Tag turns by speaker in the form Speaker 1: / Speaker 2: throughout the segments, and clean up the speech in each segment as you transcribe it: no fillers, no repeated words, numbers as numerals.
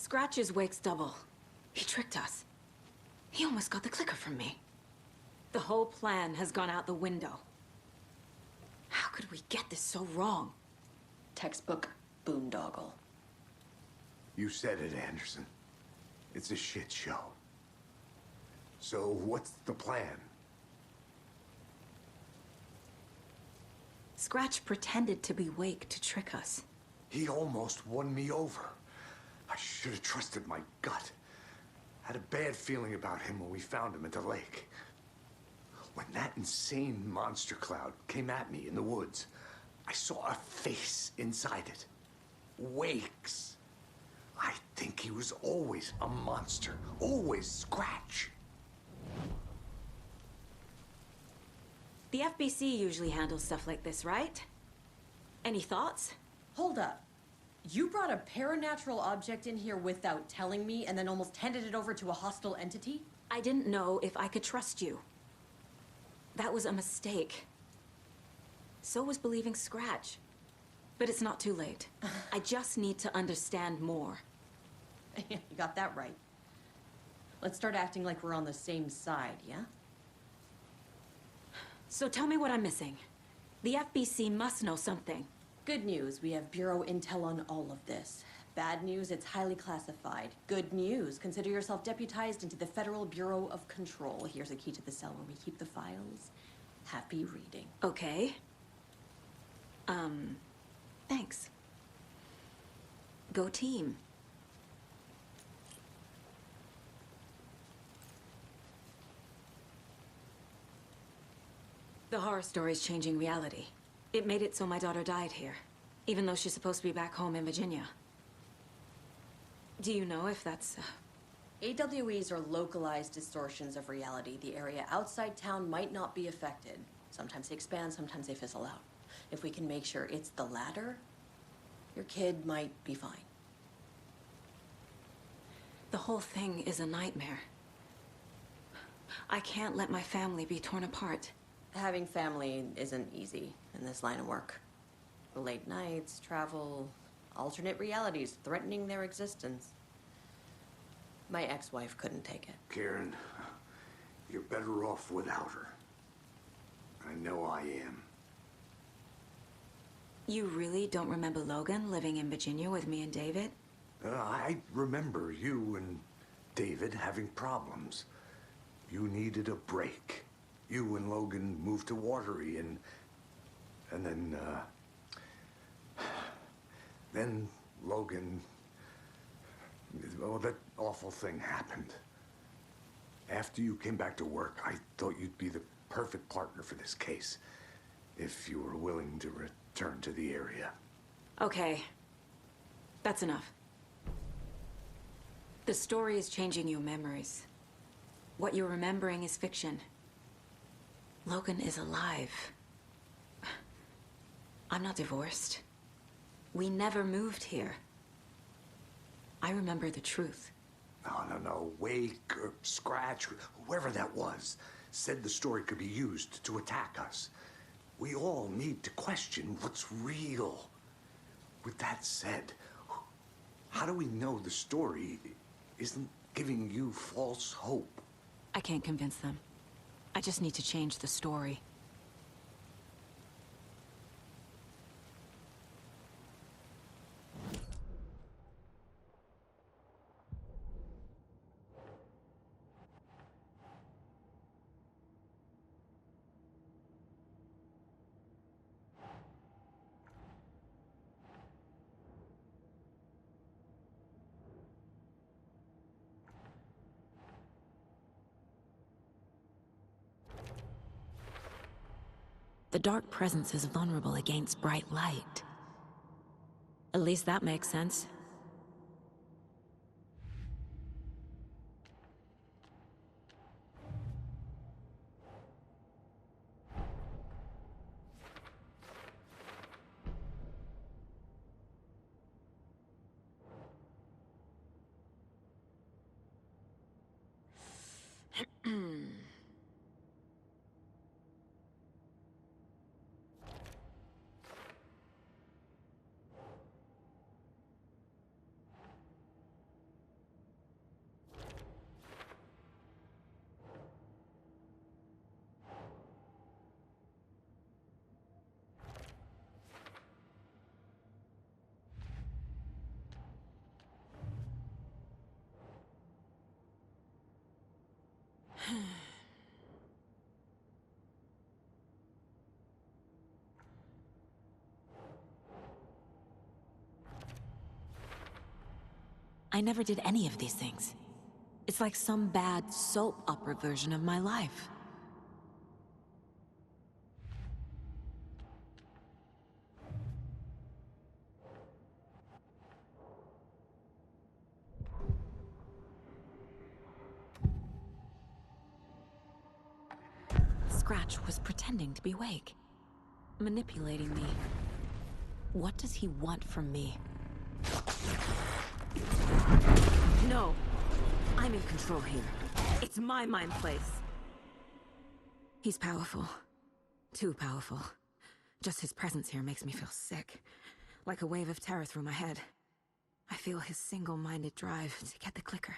Speaker 1: Scratch's wake's double. He tricked us. He almost got the clicker from me. The whole plan has gone out the window. How could we get this so wrong?
Speaker 2: Textbook boondoggle.
Speaker 3: You said it, Anderson. It's a shit show. So what's the plan?
Speaker 1: Scratch pretended to be Wake to trick us.
Speaker 3: He almost won me over. I should have trusted my gut. Had a bad feeling about him when we found him at the lake. When that insane monster cloud came at me in the woods, I saw a face inside it. Wake's. I think he was always a monster. Always Scratch.
Speaker 1: The FBC usually handles stuff like this, right? Any thoughts?
Speaker 2: Hold up. You brought a paranatural object in here without telling me and then almost handed it over to a hostile entity?
Speaker 1: I didn't know if I could trust you. That was a mistake. So was believing Scratch. But it's not too late. I just need to understand more.
Speaker 2: You got that right. Let's start acting like we're on the same side, yeah?
Speaker 1: So tell me what I'm missing. The FBC must know something.
Speaker 2: Good news, we have Bureau intel on all of this. Bad news, it's highly classified. Good news, consider yourself deputized into the Federal Bureau of Control. Here's a key to the cell where we keep the files. Happy reading.
Speaker 1: Okay. Thanks. Go team. The horror story's changing reality. It made it so my daughter died here, even though she's supposed to be back home in Virginia. Do you know if that's...
Speaker 2: AWEs are localized distortions of reality. The area outside town might not be affected. Sometimes they expand, sometimes they fizzle out. If we can make sure it's the latter, your kid might be fine.
Speaker 1: The whole thing is a nightmare. I can't let my family be torn apart.
Speaker 2: Having family isn't easy in this line of work. Late nights, travel, alternate realities threatening their existence. My ex-wife couldn't take it.
Speaker 3: Karen, you're better off without her. I know I am.
Speaker 1: You really don't remember Logan living in Virginia with me and David?
Speaker 3: I remember you and David having problems. You needed a break. You and Logan moved to Watery and then Logan, well, that awful thing happened. After you came back to work, I thought you'd be the perfect partner for this case, if you were willing to return to the area.
Speaker 1: Okay. That's enough. The story is changing your memories. What you're remembering is fiction. Logan is alive. I'm not divorced. We never moved here. I remember the truth.
Speaker 3: No. Wake or Scratch, whoever that was, said the story could be used to attack us. We all need to question what's real. With that said, how do we know the story isn't giving you false hope?
Speaker 1: I can't convince them. I just need to change the story. The dark presence is vulnerable against bright light. At least that makes sense. I never did any of these things. It's like some bad soap opera version of my life. Scratch was pretending to be awake, manipulating me. What does he want from me? No! I'm in control here. It's my mind place. He's powerful. Too powerful. Just his presence here makes me feel sick. Like a wave of terror through my head. I feel his single-minded drive to get the clicker.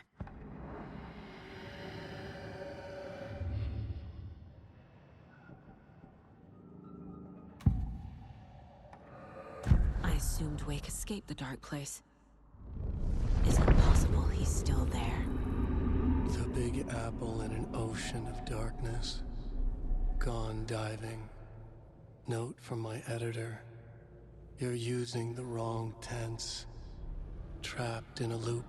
Speaker 1: I assumed Wake escaped the dark place. Is it possible he's still there?
Speaker 4: The Big Apple in an ocean of darkness. Gone diving. Note from my editor. You're using the wrong tense. Trapped in a loop.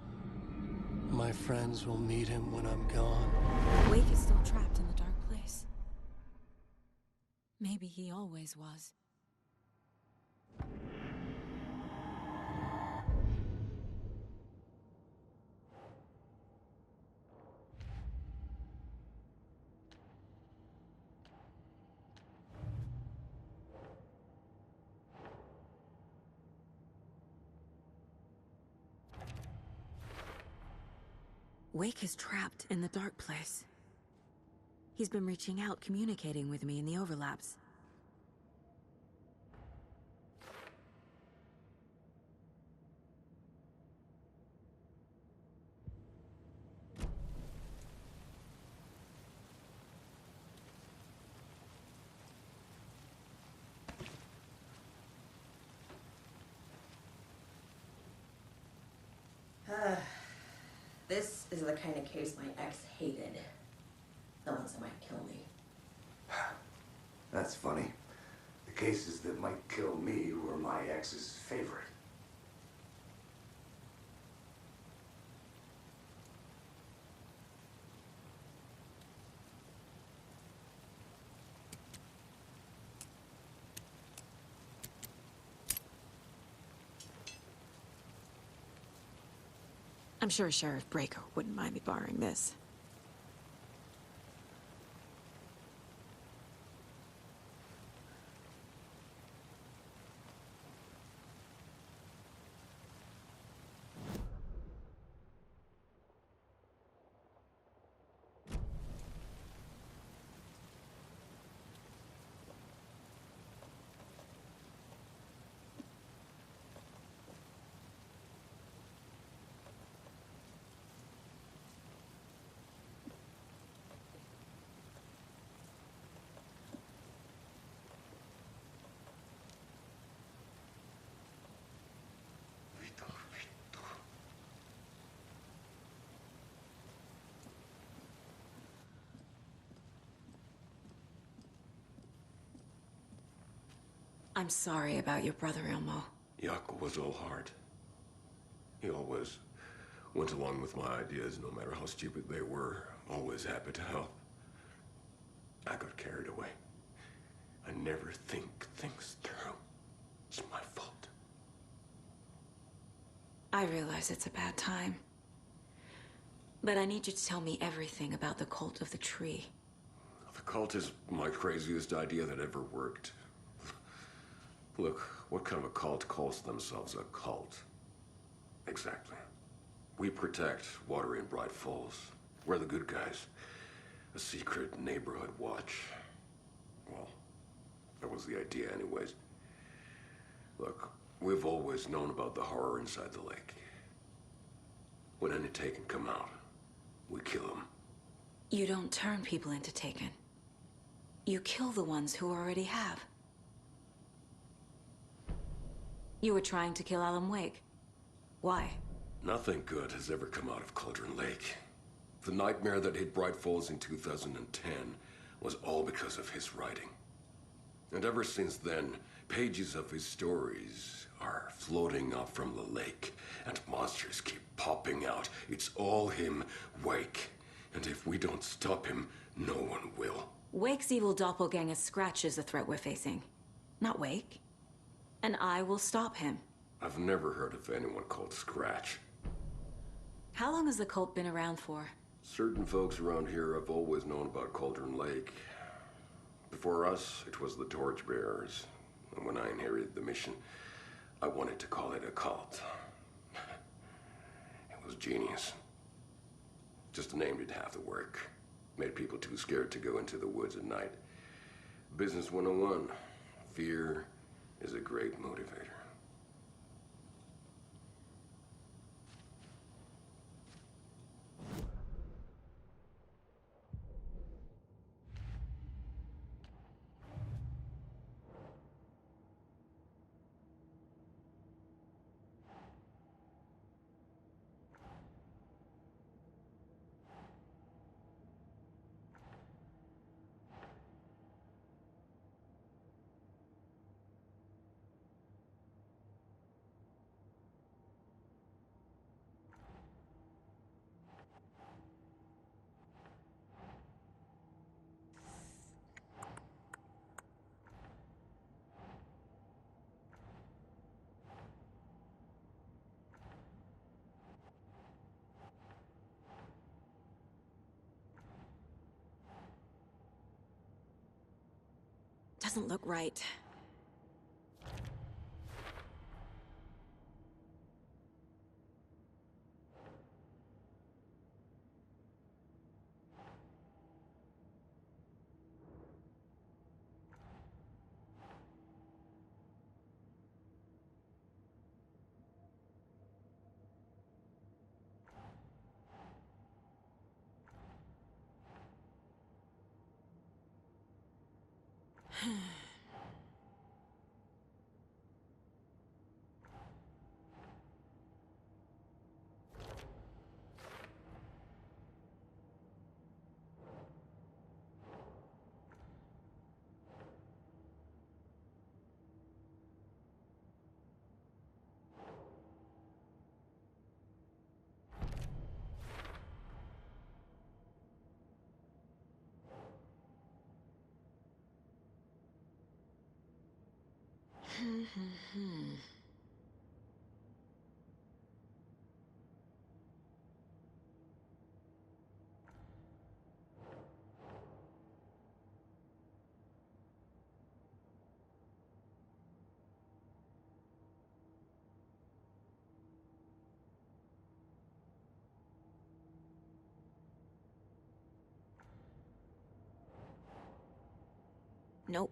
Speaker 4: My friends will meet him when I'm gone.
Speaker 1: Wake is still trapped in the dark place. Maybe he always was. Wake is trapped in the dark place. He's been reaching out, communicating with me in the overlaps.
Speaker 2: This is the kind of case my ex hated. The ones that might kill me.
Speaker 3: That's funny. The cases that might kill me were my ex's favorite.
Speaker 1: I'm sure Sheriff Breaker wouldn't mind me borrowing this. I'm sorry about your brother, Ilmo.
Speaker 5: Jaco was all heart. He always went along with my ideas, no matter how stupid they were. Always happy to help. I got carried away. I never think things through. It's my fault.
Speaker 1: I realize it's a bad time. But I need you to tell me everything about the cult of the tree.
Speaker 5: The cult is my craziest idea that ever worked. Look, what kind of a cult calls themselves a cult? Exactly. We protect Water in Bright Falls. We're the good guys. A secret neighborhood watch. Well, that was the idea anyways. Look, we've always known about the horror inside the lake. When any Taken come out, we kill them.
Speaker 1: You don't turn people into Taken. You kill the ones who already have. You were trying to kill Alan Wake. Why?
Speaker 5: Nothing good has ever come out of Cauldron Lake. The nightmare that hit Bright Falls in 2010 was all because of his writing. And ever since then, pages of his stories are floating up from the lake, and monsters keep popping out. It's all him, Wake. And if we don't stop him, no one will.
Speaker 1: Wake's evil doppelganger Scratch is the threat we're facing, not Wake. And I will stop him.
Speaker 5: I've never heard of anyone called Scratch.
Speaker 1: How long has the cult been around for?
Speaker 5: Certain folks around here have always known about Cauldron Lake. Before us, it was the Torchbearers. And when I inherited the mission, I wanted to call it a cult. It was genius. Just a name did half the work. Made people too scared to go into the woods at night. Business 101. Fear is a great motivator.
Speaker 1: Doesn't look right. Nope.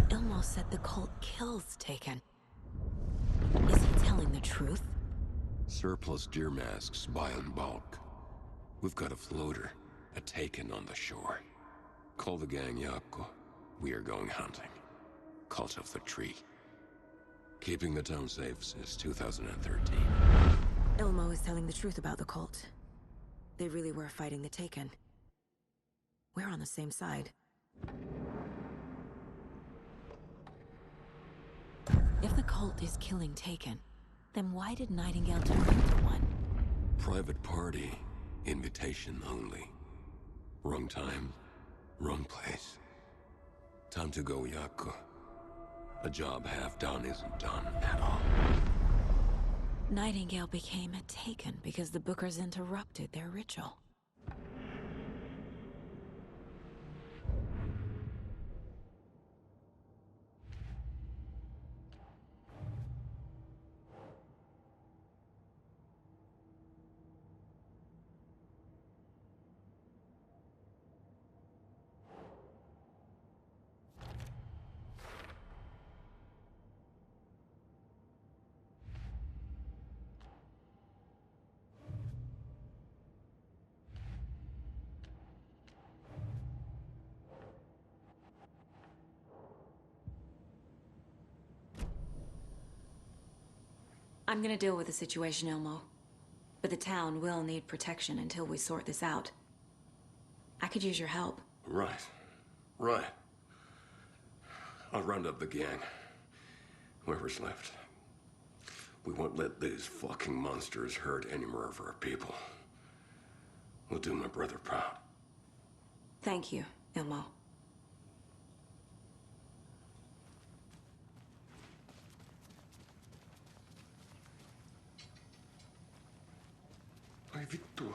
Speaker 1: Ilmo said the cult kills Taken. Is he telling the truth?
Speaker 5: Surplus deer masks buy in bulk. We've got a floater, a Taken on the shore. Call the gang Yako. We are going hunting. Cult of the Tree. Keeping the town safe since 2013.
Speaker 1: Ilmo is telling the truth about the cult. They really were fighting the Taken. We're on the same side. If the cult is killing Taken, then why did Nightingale turn into one?
Speaker 5: Private party. Invitation only. Wrong time, wrong place. Time to go, Yako. A job half done isn't done at all.
Speaker 1: Nightingale became a Taken because the Bookers interrupted their ritual. I'm gonna deal with the situation, Ilmo. But the town will need protection until we sort this out. I could use your help.
Speaker 5: Right. Right. I'll round up the gang. Whoever's left. We won't let these fucking monsters hurt any more of our people. We'll do my brother proud.
Speaker 1: Thank you, Ilmo.
Speaker 5: Ai vittu.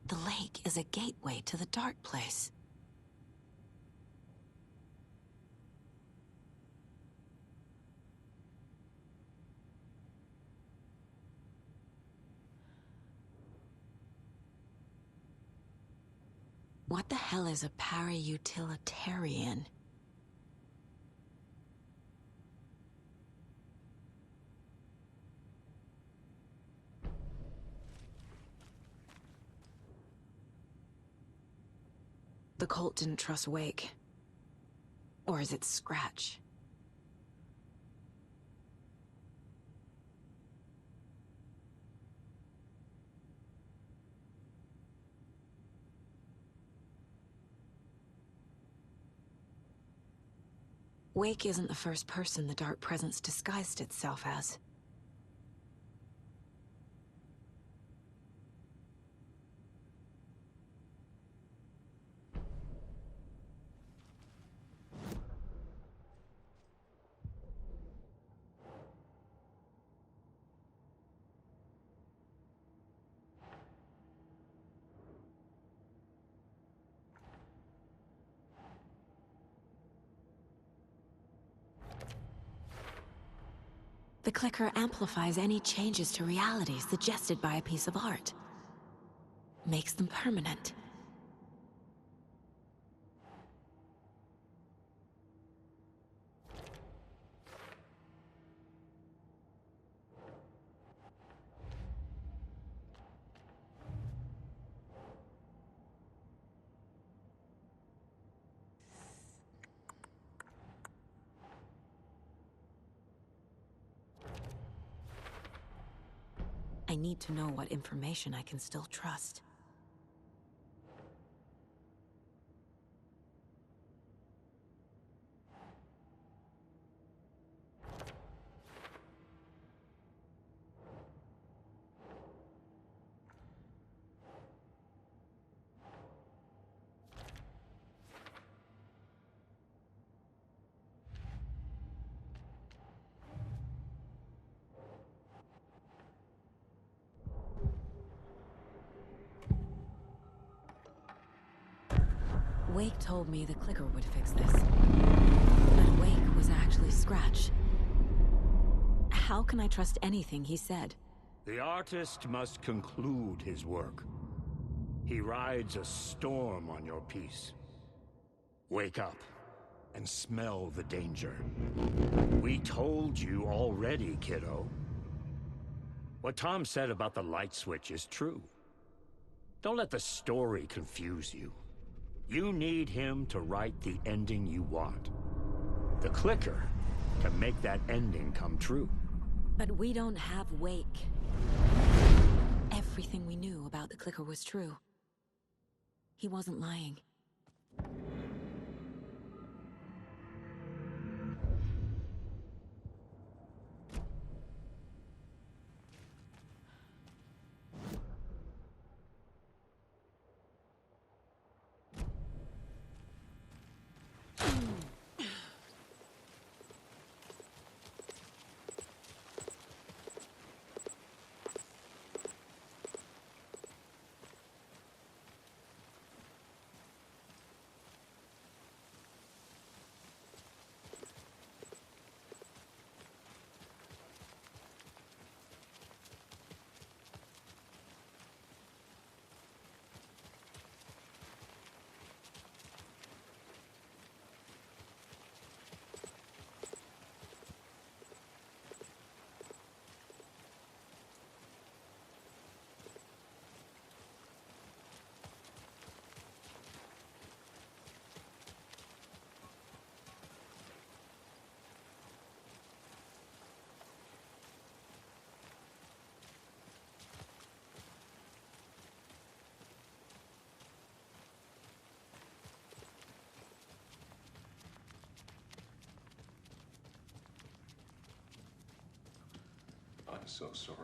Speaker 1: The lake is a gateway to the dark place. What the hell is a para-utilitarian? The cult didn't trust Wake. Or is it Scratch? Wake isn't the first person the Dark Presence disguised itself as. The clicker amplifies any changes to reality suggested by a piece of art. Makes them permanent. I need to know what information I can still trust. Wake told me the clicker would fix this. But Wake was actually Scratch. How can I trust anything he said?
Speaker 6: The artist must conclude his work. He rides a storm on your piece. Wake up and smell the danger. We told you already, kiddo. What Tom said about the light switch is true. Don't let the story confuse you. You need him to write the ending you want. The clicker can make that ending come true.
Speaker 1: But we don't have Wake. Everything we knew about the clicker was true. He wasn't lying.
Speaker 5: I'm so sorry.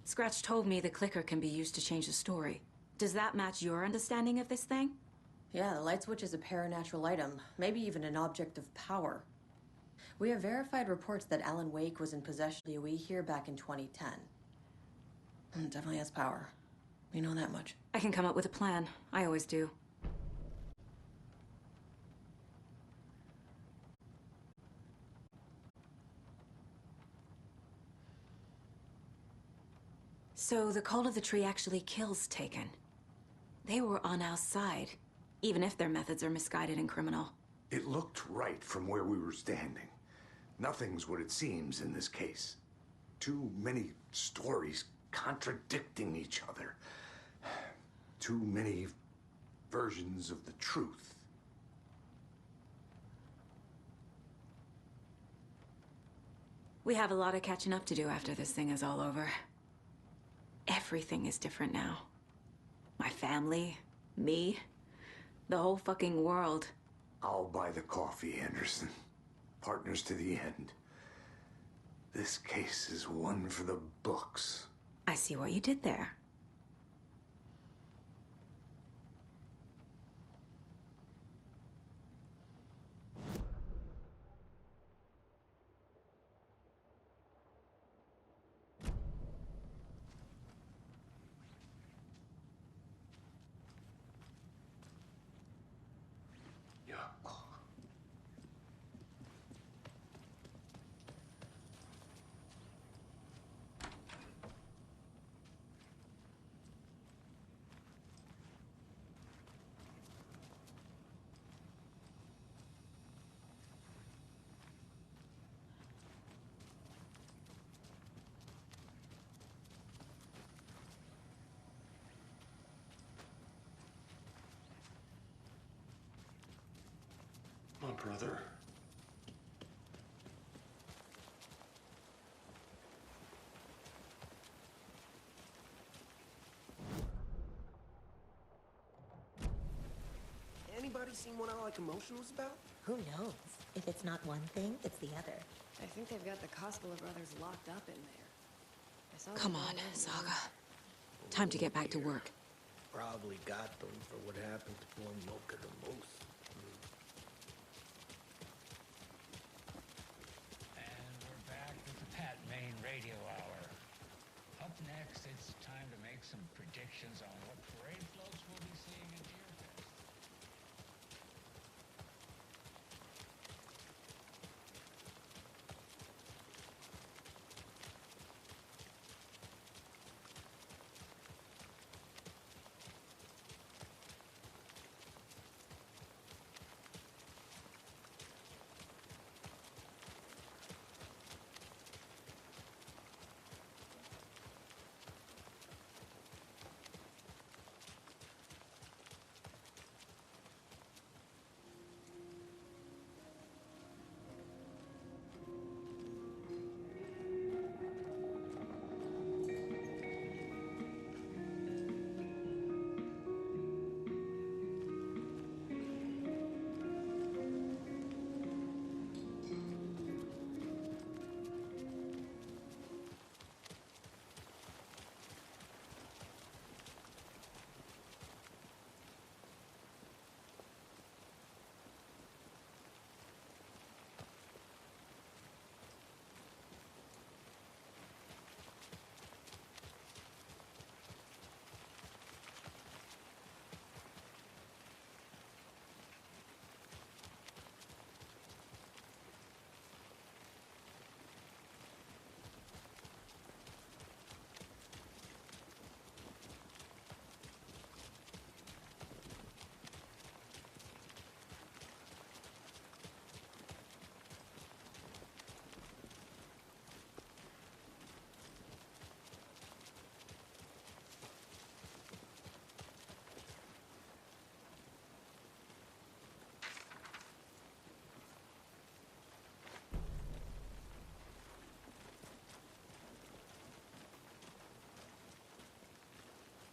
Speaker 1: Scratch told me the clicker can be used to change the story. Does that match your understanding of this thing?
Speaker 2: Yeah, the light switch is a paranatural item, maybe even an object of power. We have verified reports that Alan Wake was in possession of the UE here back in 2010. Definitely has power. We know that much.
Speaker 1: I can come up with a plan. I always do. So the Cult of the Tree actually kills Taken. They were on our side, even if their methods are misguided and criminal.
Speaker 3: It looked right from where we were standing. Nothing's what it seems in this case. Too many stories contradicting each other. Too many versions of the truth.
Speaker 1: We have a lot of catching up to do after this thing is all over. Everything is different now. My family, me, the whole fucking world.
Speaker 3: I'll buy the coffee, Anderson. Partners to the end. This case is one for the books.
Speaker 1: I see what you did there.
Speaker 5: My brother.
Speaker 7: Anybody seen what All That Commotion was about?
Speaker 8: Who knows? If it's not one thing, it's the other.
Speaker 9: I think they've got the Koskela brothers locked up in there. I saw
Speaker 1: Come
Speaker 9: them
Speaker 1: on,
Speaker 9: all over.
Speaker 1: Saga. Time to get back to work.
Speaker 7: Probably got them for what happened to poor Mocha the Moose.
Speaker 10: And we're back with the Pat Main Radio Hour. Up next, it's time to make some predictions on what parade floats we'll be seeing at Deerfest.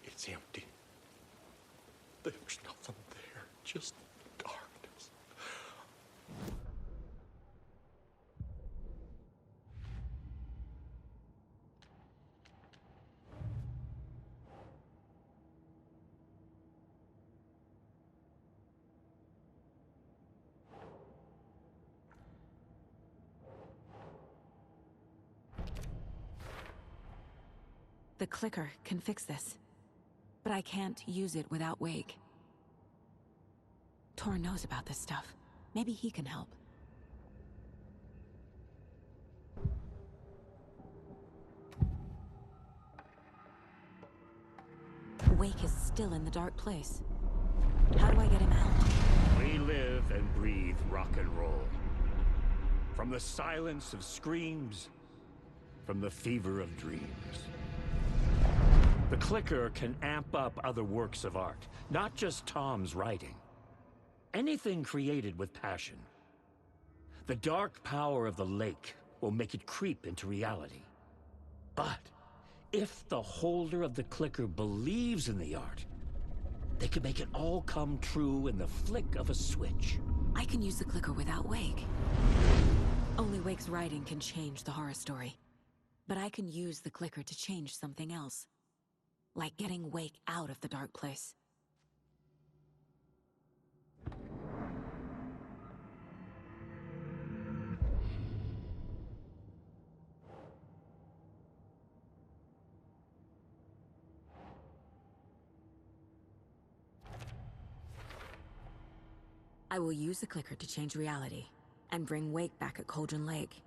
Speaker 7: It's empty. There's nothing there, just darkness.
Speaker 1: The clicker can fix this. But I can't use it without Wake. Tor knows about this stuff. Maybe he can help. Wake is still in the dark place. How do I get him out?
Speaker 6: We live and breathe rock and roll. From the silence of screams, from the fever of dreams. The clicker can amp up other works of art, not just Tom's writing. Anything created with passion. The dark power of the lake will make it creep into reality. But if the holder of the clicker believes in the art, they can make it all come true in the flick of a switch.
Speaker 1: I can use the clicker without Wake. Only Wake's writing can change the horror story. But I can use the clicker to change something else. Like getting Wake out of the dark place. I will use the clicker to change reality, and bring Wake back at Cauldron Lake.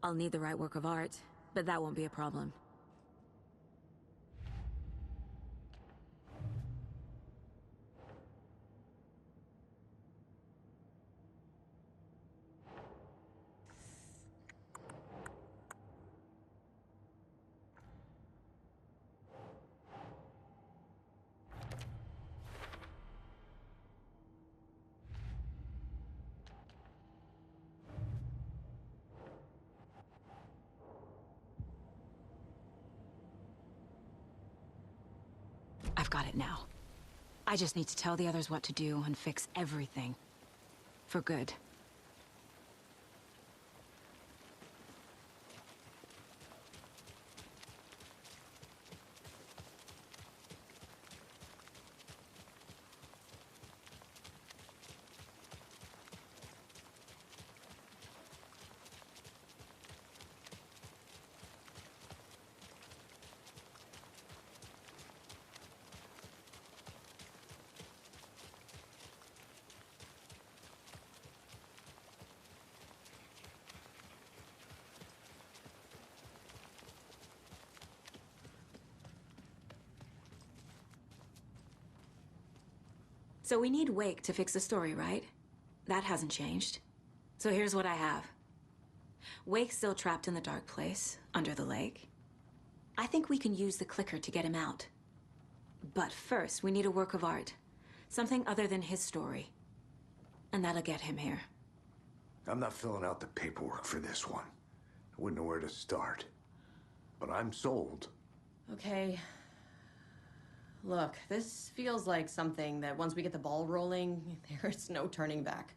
Speaker 1: I'll need the right work of art, but that won't be a problem. I've got it now. I just need to tell the others what to do and fix everything. For good. So we need Wake to fix the story, right? That hasn't changed. So here's what I have. Wake's still trapped in the dark place, under the lake. I think we can use the clicker to get him out. But first, we need a work of art. Something other than his story. And that'll get him here.
Speaker 3: I'm not filling out the paperwork for this one. I wouldn't know where to start. But I'm sold.
Speaker 2: Okay. Look, this feels like something that once we get the ball rolling, there's no turning back.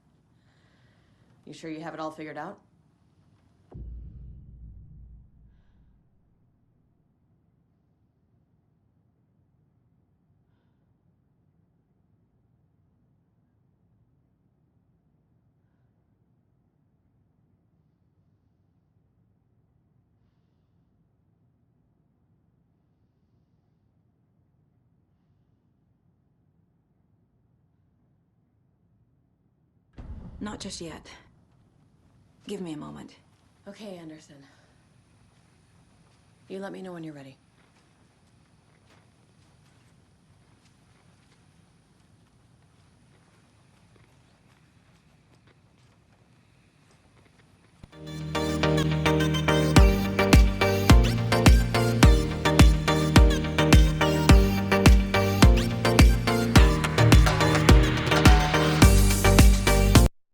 Speaker 2: You sure you have it all figured out?
Speaker 1: Not just yet. Give me a moment.
Speaker 2: Okay, Anderson. You let me know when you're ready.